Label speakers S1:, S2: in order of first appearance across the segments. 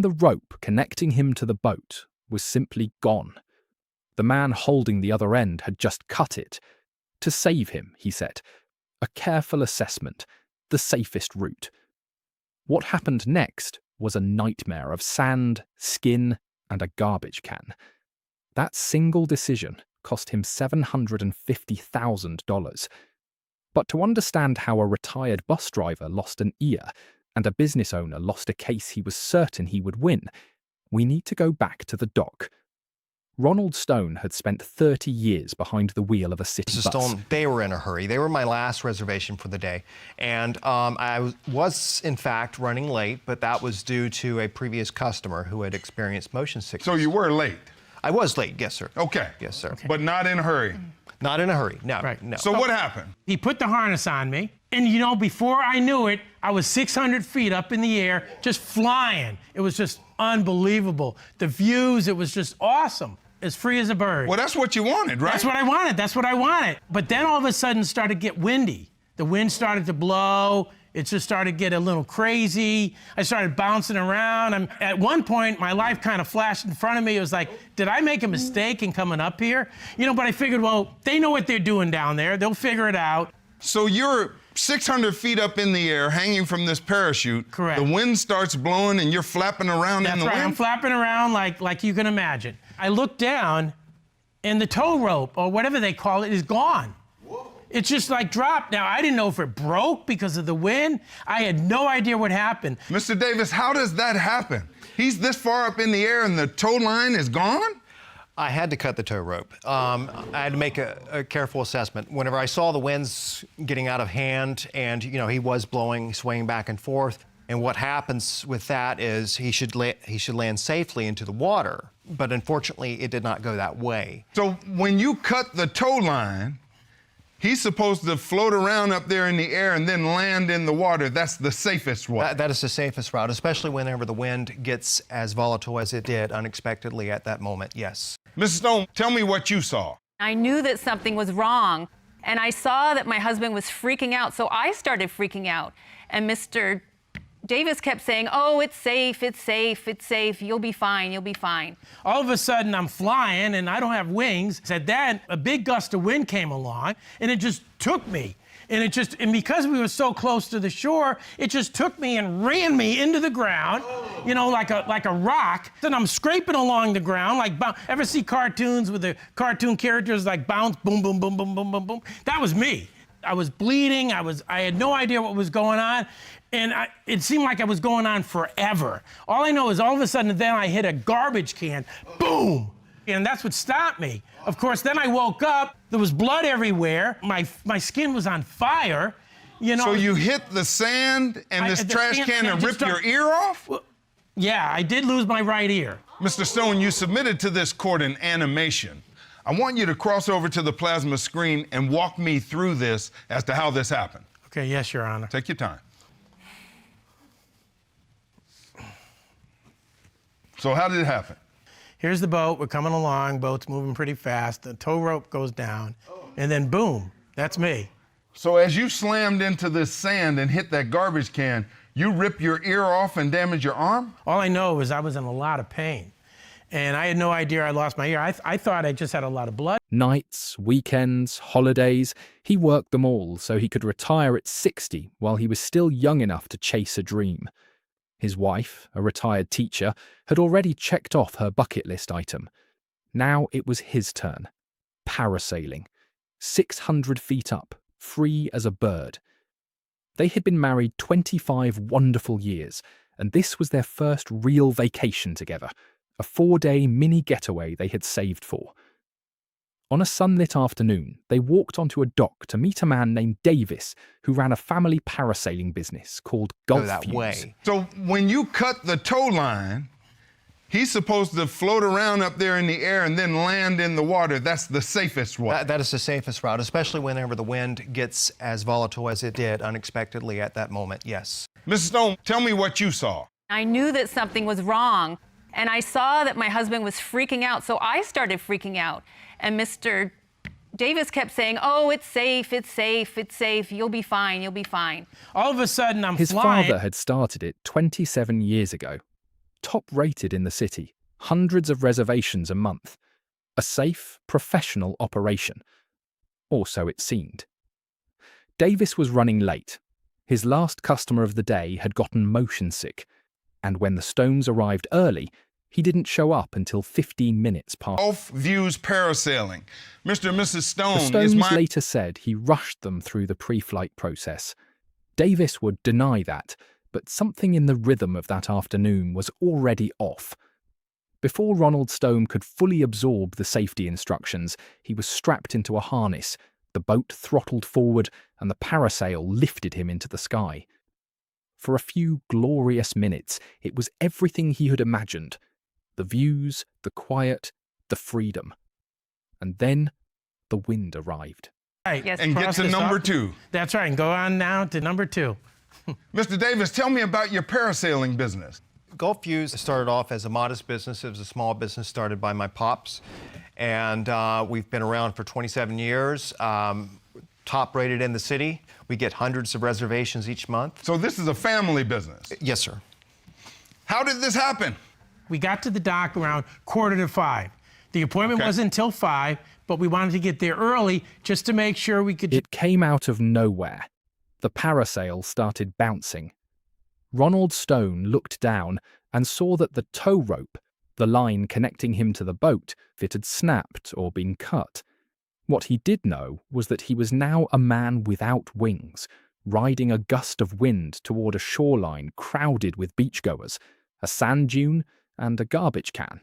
S1: The rope connecting him to the boat was simply gone. The man holding the other end had just cut it. To save him, he said. A careful assessment, the safest route. What happened next was a nightmare of sand, skin, and a garbage can. That single decision cost him $750,000. But to understand how a retired bus driver lost an ear and a business owner lost a case he was certain he would win, we need to go back to the dock. Ronald Stone had spent 30 years behind the wheel of a city
S2: Mr.
S1: bus.
S2: Stone, they were in a hurry. They were my last reservation for the day. And I was, in fact, running late, but that was due to a previous customer who had experienced motion sickness.
S3: So you were late?
S2: I was late, yes, sir.
S3: Okay.
S2: Yes, sir. Okay.
S3: But not in a hurry?
S2: Not in a hurry, no.
S4: Right.
S2: No.
S3: So what happened?
S4: He put the harness on me, and you know, before I knew it, I was 600 feet up in the air, just flying. It was just unbelievable. The views, it was just awesome. As free as a bird.
S3: Well, that's what you wanted, right?
S4: That's what I wanted. That's what I wanted. But then all of a sudden it started to get windy. The wind started to blow. It just started to get a little crazy. I started bouncing around. At one point, my life kind of flashed in front of me. It was like, did I make a mistake in coming up here? You know, but I figured, well, they know what they're doing down there. They'll figure it out.
S3: So you're 600 feet up in the air, hanging from this parachute.
S4: Correct.
S3: The wind starts blowing and you're flapping around in the
S4: That's right.
S3: wind?
S4: I'm flapping around like you can imagine. I look down, and the tow rope, or whatever they call it, is gone. Whoa. It's just like dropped. Now, I didn't know if it broke because of the wind. I had no idea what happened.
S3: Mr. Davis, how does that happen? He's this far up in the air and the tow line is gone?
S2: I had to cut the tow rope. I had to make a careful assessment. Whenever I saw the winds getting out of hand and, you know, he was blowing, swaying back and forth, and what happens with that is he should land safely into the water. But unfortunately, it did not go that way.
S3: So when you cut the tow line, he's supposed to float around up there in the air and then land in the water. That's the safest way.
S2: That is the safest route, especially whenever the wind gets as volatile as it did unexpectedly at that moment, yes.
S3: Mrs. Stone, tell me what you saw.
S5: I knew that something was wrong, and I saw that my husband was freaking out, so I started freaking out. And Mr. Davis kept saying, oh, it's safe, it's safe, it's safe, you'll be fine, you'll be fine.
S4: All of a sudden, I'm flying, and I don't have wings. At that, a big gust of wind came along, and it just took me. And because we were so close to the shore, it just took me and ran me into the ground, you know, like a rock. Then I'm scraping along the ground, like, ever see cartoons with the cartoon characters like bounce, boom, boom, boom, boom, boom, boom, boom? That was me. I was bleeding, I had no idea what was going on, and it seemed like I was going on forever. All I know is all of a sudden then I hit a garbage can, boom! And that's what stopped me. Of course, then I woke up, there was blood everywhere, my skin was on fire, you know.
S3: So you hit the sand and this trash can and ripped your ear off?
S4: Well, yeah, I did lose my right ear.
S3: Mr. Stone, you submitted to this court an animation. I want you to cross over to the plasma screen and walk me through this as to how this happened.
S4: Okay, yes, Your Honor.
S3: Take your time. So how did it happen?
S4: Here's the boat, we're coming along, boat's moving pretty fast, the tow rope goes down, and then boom, that's me.
S3: So as you slammed into this sand and hit that garbage can, you ripped your ear off and damaged your arm?
S4: All I know is I was in a lot of pain. And I had no idea I lost my ear. I thought I just had a lot of blood.
S1: Nights, weekends, holidays, he worked them all so he could retire at 60 while he was still young enough to chase a dream. His wife, a retired teacher, had already checked off her bucket list item. Now it was his turn. Parasailing. 600 feet up, free as a bird. They had been married 25 wonderful years, and this was their first real vacation together. A 4-day mini getaway they had saved for. On a sunlit afternoon, they walked onto a dock to meet a man named Davis, who ran a family parasailing business called Gulf
S2: that
S1: Views.
S2: way.
S3: So when you cut the tow line, he's supposed to float around up there in the air and then land in the water. That's the safest way.
S2: That is the safest route, especially whenever the wind gets as volatile as it did unexpectedly at that moment, yes.
S3: Mrs. Stone, tell me what you saw.
S5: I knew that something was wrong, and I saw that my husband was freaking out, so I started freaking out. And Mr. Davis kept saying, oh, it's safe, it's safe, it's safe, you'll be fine, you'll be fine.
S4: All of a sudden, I'm
S1: His
S4: flying.
S1: father had started it 27 years ago. top-rated in the city, hundreds of reservations a month. A safe, professional operation. Or so it seemed. Davis was running late. His last customer of the day had gotten motion sick, and when the Stones arrived early, he didn't show up until 15 minutes past.
S3: Off views parasailing. Mr. and Mrs. Stone
S1: The Stones
S3: is my...
S1: later said he rushed them through the pre-flight process. Davis would deny that, but something in the rhythm of that afternoon was already off. Before Ronald Stone could fully absorb the safety instructions, he was strapped into a harness, the boat throttled forward, and the parasail lifted him into the sky. For a few glorious minutes, it was everything he had imagined. The views, the quiet, the freedom. And then the wind arrived.
S4: Right.
S5: Yes,
S3: And get
S4: cross
S3: to
S4: this
S3: number
S4: off.
S3: 2.
S4: That's right. And go on now to number 2.
S3: Mr. Davis, tell me about your parasailing business.
S2: Gulf Views started off as a modest business. It was a small business started by my pops. And we've been around for 27 years, top rated in the city. We get hundreds of reservations each month.
S3: So this is a family business.
S2: Yes, sir.
S3: How did this happen?
S4: We got to the dock around 4:45. The appointment
S3: Okay.
S4: wasn't until 5, but we wanted to get there early just to make sure we could...
S1: It came out of nowhere. The parasail started bouncing. Ronald Stone looked down and saw that the tow rope, the line connecting him to the boat, it had snapped or been cut. What he did know was that he was now a man without wings, riding a gust of wind toward a shoreline crowded with beachgoers, a sand dune, and a garbage can.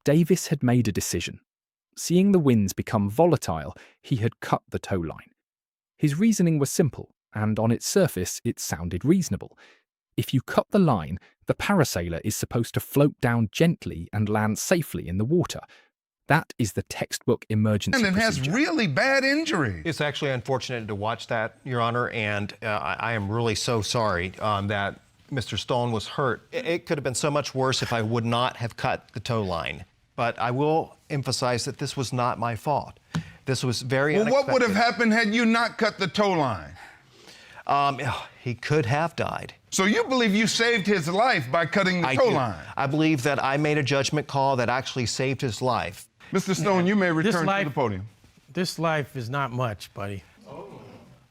S1: Davis had made a decision. Seeing the winds become volatile, he had cut the tow line. His reasoning was simple, and on its surface it sounded reasonable. If you cut the line, the parasailer is supposed to float down gently and land safely in the water. That is the textbook emergency
S3: And it has
S1: procedure.
S3: really bad injuries.
S2: It's actually unfortunate to watch that, Your Honor, and I am really so sorry that Mr. Stone was hurt. It could have been so much worse if I would not have cut the tow line. But I will emphasize that this was not my fault. This was very
S3: Well,
S2: unexpected.
S3: what would have happened had you not cut the tow line?
S2: He could have died.
S3: So you believe you saved his life by cutting the
S2: I
S3: tow
S2: do.
S3: line?
S2: I believe that I made a judgment call that actually saved his life.
S3: Mr. Stone, you may return to
S4: life-
S3: the podium.
S4: This life is not much, buddy.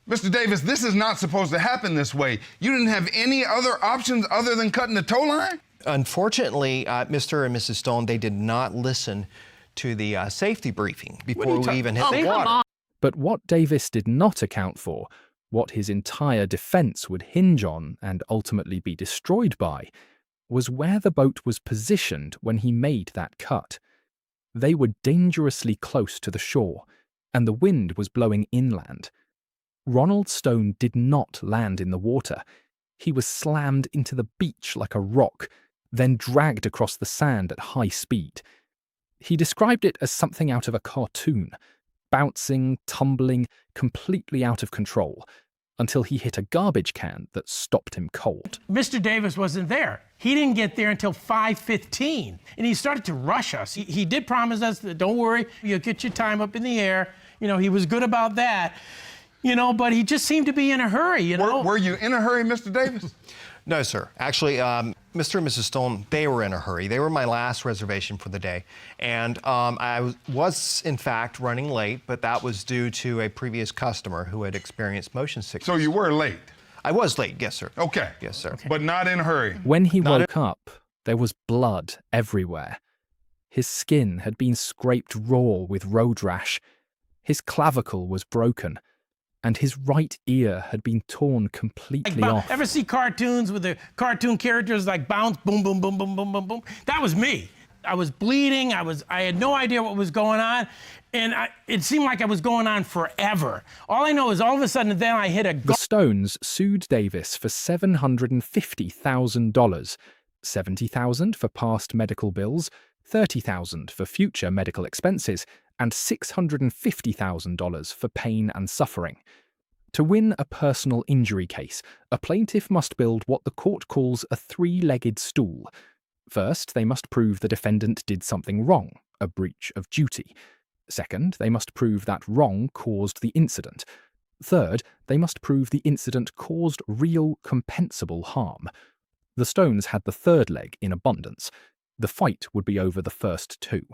S3: Mr. Davis, this is not supposed to happen this way. You didn't have any other options other than cutting the tow line?
S2: Unfortunately, Mr. and Mrs. Stone, they did not listen to the safety briefing before we even hit the water.
S1: But what Davis did not account for, what his entire defense would hinge on and ultimately be destroyed by, was where the boat was positioned when he made that cut. They were dangerously close to the shore, and the wind was blowing inland. Ronald Stone did not land in the water. He was slammed into the beach like a rock, then dragged across the sand at high speed. He described it as something out of a cartoon, bouncing, tumbling, completely out of control, until he hit a garbage can that stopped him cold.
S4: Mr. Davis wasn't there. He didn't get there until 5:15, and he started to rush us. He did promise us that, don't worry, you'll get your time up in the air. You know, he was good about that. You know, but he just seemed to be in a hurry, you know.
S3: Were you in a hurry, Mr. Davis?
S2: No, sir. Actually, Mr. and Mrs. Stone, they were in a hurry. They were my last reservation for the day. And I was, in fact, running late, but that was due to a previous customer who had experienced motion sickness.
S3: So you were late?
S2: I was late, yes, sir.
S3: Okay.
S2: Yes, sir.
S3: But not in a hurry.
S1: When he woke up, there was blood everywhere. His skin had been scraped raw with road rash. His clavicle was broken, and his right ear had been torn completely off.
S4: Ever see cartoons with the cartoon characters like bounce, boom, boom, boom, boom, boom, boom, boom? That was me. I was bleeding. I had no idea what was going on, and it seemed like I was going on forever. All I know is all of a sudden then I hit a...
S1: The Stones sued Davis for $750,000, $70,000 for past medical bills, $30,000 for future medical expenses, and $650,000 for pain and suffering. To win a personal injury case, a plaintiff must build what the court calls a three-legged stool. First, they must prove the defendant did something wrong, a breach of duty. Second, they must prove that wrong caused the incident. Third, they must prove the incident caused real, compensable harm. The Stones had the third leg in abundance. The fight would be over the first two.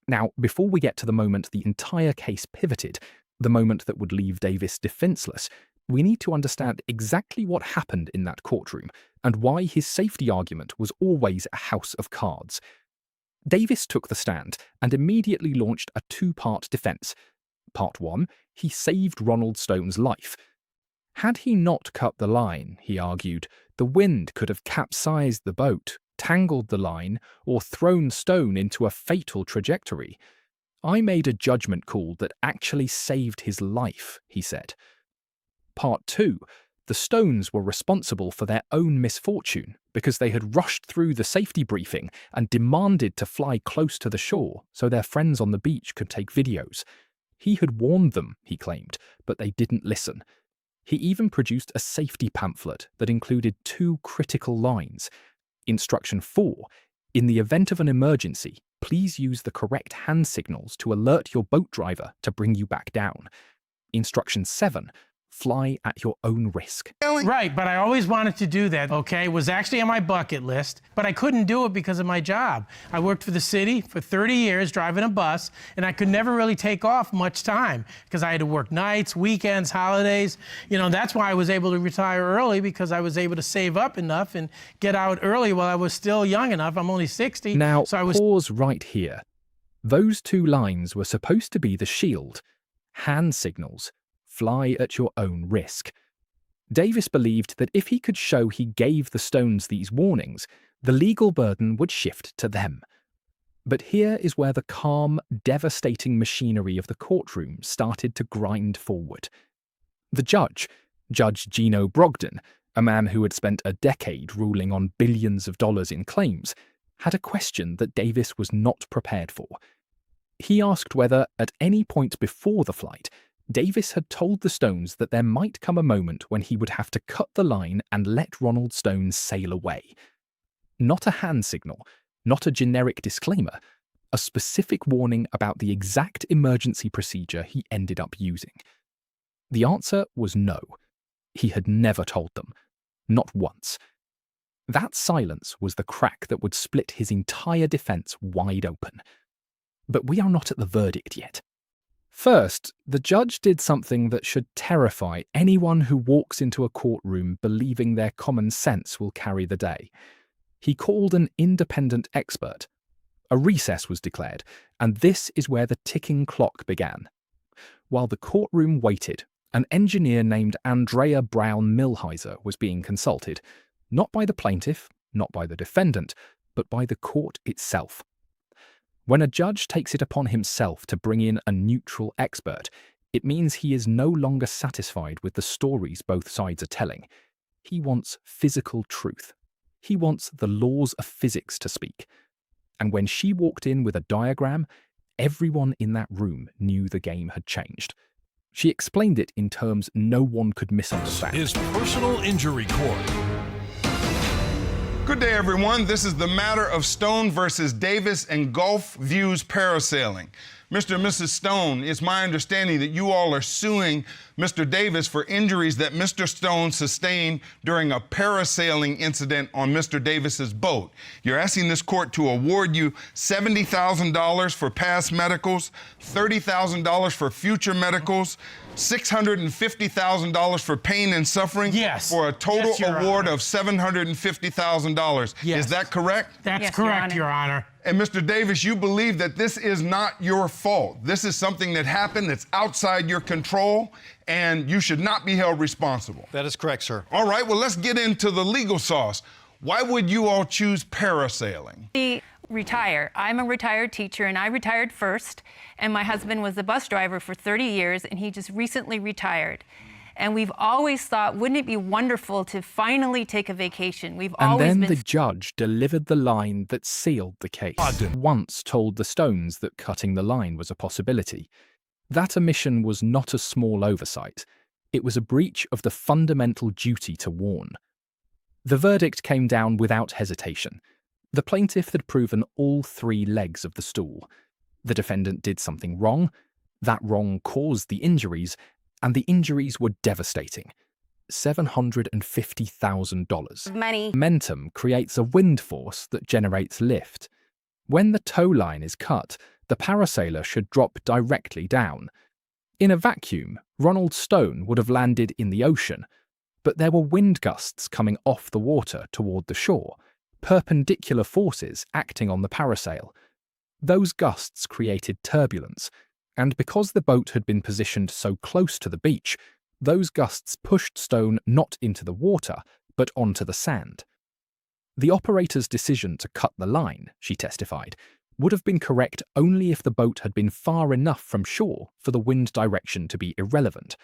S1: Now, before we get to the moment the entire case pivoted, the moment that would leave Davis defenseless, we need to understand exactly what happened in that courtroom and why his safety argument was always a house of cards. Davis took the stand and immediately launched a two-part defense. Part 1, he saved Ronald Stone's life. Had he not cut the line, he argued, the wind could have capsized the boat, tangled the line, or thrown Stone into a fatal trajectory. I made a judgment call that actually saved his life, he said. Part 2, the Stones were responsible for their own misfortune because they had rushed through the safety briefing and demanded to fly close to the shore so their friends on the beach could take videos. He had warned them, he claimed, but they didn't listen. He even produced a safety pamphlet that included 2 critical lines. Instruction 4, in the event of an emergency, please use the correct hand signals to alert your boat driver to bring you back down. Instruction 7, fly at your own risk.
S4: Right, but I always wanted to do that, okay? It was actually on my bucket list, but I couldn't do it because of my job. I worked for the city for 30 years driving a bus, and I could never really take off much time because I had to work nights, weekends, holidays. You know, that's why I was able to retire early, because I was able to save up enough and get out early while I was still young enough. I'm only 60.
S1: Now,
S4: so I was...
S1: pause right here. Those 2 lines were supposed to be the shield. Hand signals. Fly at your own risk. Davis believed that if he could show he gave the Stones these warnings, the legal burden would shift to them. But here is where the calm, devastating machinery of the courtroom started to grind forward. The judge, Judge Geno Brogden, a man who had spent a decade ruling on billions of dollars in claims, had a question that Davis was not prepared for. He asked whether, at any point before the flight, Davis had told the Stones that there might come a moment when he would have to cut the line and let Ronald Stone sail away. Not a hand signal, not a generic disclaimer, a specific warning about the exact emergency procedure he ended up using. The answer was no. He had never told them. Not once. That silence was the crack that would split his entire defense wide open. But we are not at the verdict yet. First, the judge did something that should terrify anyone who walks into a courtroom believing their common sense will carry the day. He called an independent expert. A recess was declared, and this is where the ticking clock began. While the courtroom waited, an engineer named Andrea Brown-Milheiser was being consulted, not by the plaintiff, not by the defendant, but by the court itself. When a judge takes it upon himself to bring in a neutral expert, it means he is no longer satisfied with the stories both sides are telling. He wants physical truth. He wants the laws of physics to speak. And when she walked in with a diagram, everyone in that room knew the game had changed. She explained it in terms no one could misunderstand.
S6: His personal injury court.
S3: Good day, everyone. This is the matter of Stone versus Davis and Gulf Views Parasailing. Mr. and Mrs. Stone, it's my understanding that you all are suing Mr. Davis for injuries that Mr. Stone sustained during a parasailing incident on Mr. Davis's boat. You're asking this court to award you $70,000 for past medicals, $30,000 for future medicals, $650,000 for pain and suffering,
S4: Yes.
S3: for a total
S4: Yes, Your
S3: award
S4: Honor.
S3: of $750,000.
S4: Yes.
S3: Is that correct?
S4: That's
S5: Yes, Your
S4: correct,
S5: Honor.
S4: Your Honor.
S3: And Mr. Davis, you believe that this is not your fault. This is something that happened that's outside your control, and you should not be held responsible.
S2: That is correct, sir.
S3: All right, well, let's get into the legal sauce. Why would you all choose parasailing?
S5: We retire. I'm a retired teacher, and I retired first, and my husband was a bus driver for 30 years, and he just recently retired. And we've always thought, wouldn't it be wonderful to finally take a vacation? We've
S1: And
S5: always
S1: then
S5: been...
S1: the judge delivered the line that sealed the case.
S6: Brogden.
S1: Once told the Stones that cutting the line was a possibility. That omission was not a small oversight. It was a breach of the fundamental duty to warn. The verdict came down without hesitation. The plaintiff had proven all 3 legs of the stool. The defendant did something wrong. That wrong caused the injuries, and the injuries were devastating. $750,000.
S7: Money.
S1: Momentum creates a wind force that generates lift. When the tow line is cut, the parasailer should drop directly down. In a vacuum, Ronald Stone would have landed in the ocean, but there were wind gusts coming off the water toward the shore, perpendicular forces acting on the parasail. Those gusts created turbulence, and because the boat had been positioned so close to the beach, those gusts pushed Stone not into the water, but onto the sand. The operator's decision to cut the line, she testified, would have been correct only if the boat had been far enough from shore for the wind direction to be irrelevant.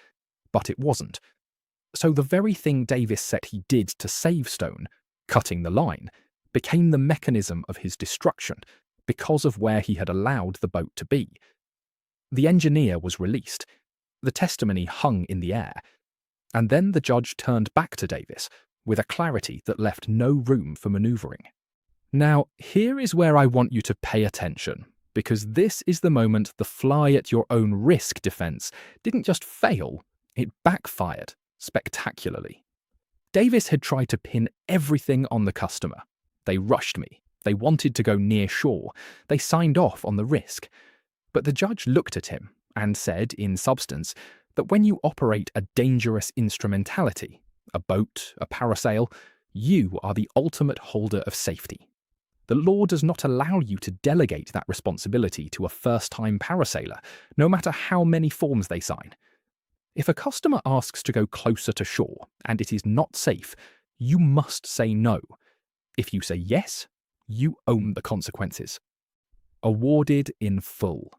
S1: But it wasn't. So the very thing Davis said he did to save Stone, cutting the line, became the mechanism of his destruction because of where he had allowed the boat to be. The engineer was released. The testimony hung in the air. And then the judge turned back to Davis with a clarity that left no room for manoeuvring. Now, here is where I want you to pay attention, because this is the moment the fly at your own risk defense didn't just fail, it backfired spectacularly. Davis had tried to pin everything on the customer. They rushed me. They wanted to go near shore. They signed off on the risk. But the judge looked at him and said, in substance, that when you operate a dangerous instrumentality, a boat, a parasail, you are the ultimate holder of safety. The law does not allow you to delegate that responsibility to a first-time parasailer, no matter how many forms they sign. If a customer asks to go closer to shore and it is not safe, you must say no. If you say yes, you own the consequences. Awarded in full.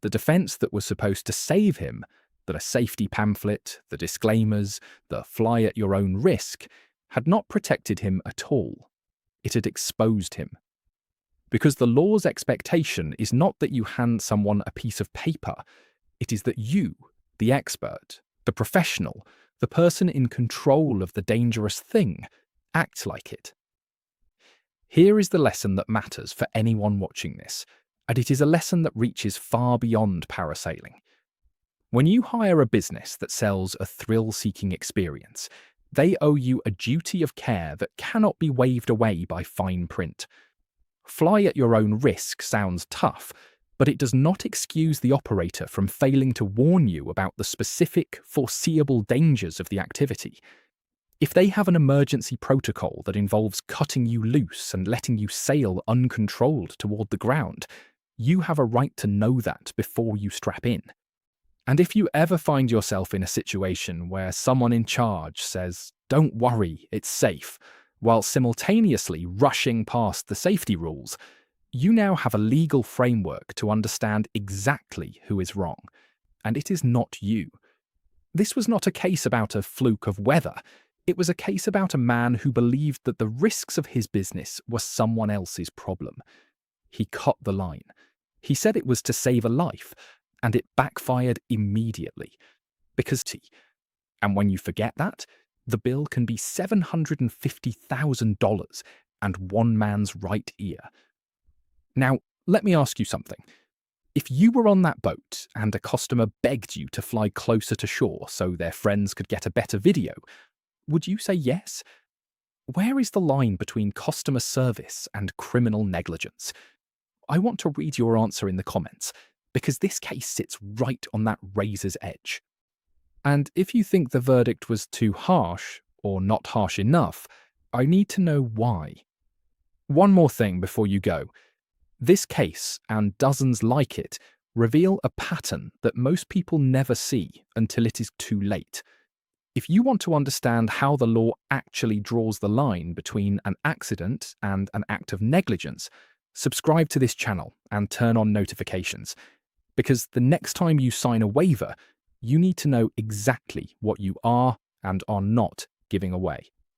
S1: The defense that was supposed to save him, that a safety pamphlet, the disclaimers, the fly at your own risk, had not protected him at all. It had exposed him. Because the law's expectation is not that you hand someone a piece of paper, it is that you, the expert, the professional, the person in control of the dangerous thing, act like it. Here is the lesson that matters for anyone watching this, and it is a lesson that reaches far beyond parasailing. When you hire a business that sells a thrill-seeking experience, they owe you a duty of care that cannot be waved away by fine print. Fly at your own risk sounds tough, but it does not excuse the operator from failing to warn you about the specific, foreseeable dangers of the activity. If they have an emergency protocol that involves cutting you loose and letting you sail uncontrolled toward the ground, you have a right to know that before you strap in. And if you ever find yourself in a situation where someone in charge says, "Don't worry, it's safe," while simultaneously rushing past the safety rules, you now have a legal framework to understand exactly who is wrong, and it is not you. This was not a case about a fluke of weather. It was a case about a man who believed that the risks of his business were someone else's problem. He cut the line. He said it was to save a life, and it backfired immediately. And when you forget that, the bill can be $750,000 and one man's right ear. Now, let me ask you something. If you were on that boat and a customer begged you to fly closer to shore so their friends could get a better video, would you say yes? Where is the line between customer service and criminal negligence? I want to read your answer in the comments, because this case sits right on that razor's edge. And if you think the verdict was too harsh, or not harsh enough, I need to know why. One more thing before you go. This case, and dozens like it, reveal a pattern that most people never see until it is too late. If you want to understand how the law actually draws the line between an accident and an act of negligence, subscribe to this channel and turn on notifications, because the next time you sign a waiver, you need to know exactly what you are and are not giving away.